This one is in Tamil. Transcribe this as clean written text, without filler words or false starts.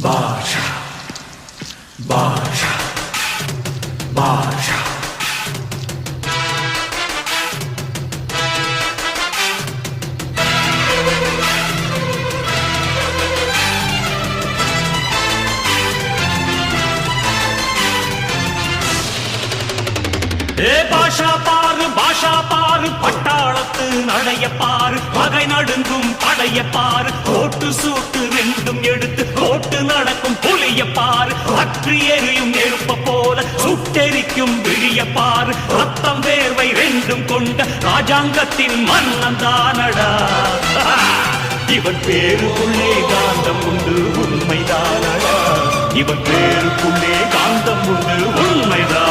பாஷா பாஷா பாஷா பாஷா பாரு பட்டாளத்து நடைய பாரு பகை நடுங்கும் படைய பாரு கோட்டு சூட்டு ரெண்டும் எடுத்து கோட்டு நடக்கும் புலிய பாரு அற்றி எரியும் நெருப்ப போல சுட்டெரிக்கும் விழிய பாரு ரத்தம் வேர்வை ரெண்டும் கொண்ட ராஜாங்கத்தின் மன்னன் தானடா இவன் பேருக்குள்ளே காந்தம் உண்டு உண்மைதானடா இவன் பேருக்குள்ளே காந்தம் உண்டு உண்மைதான்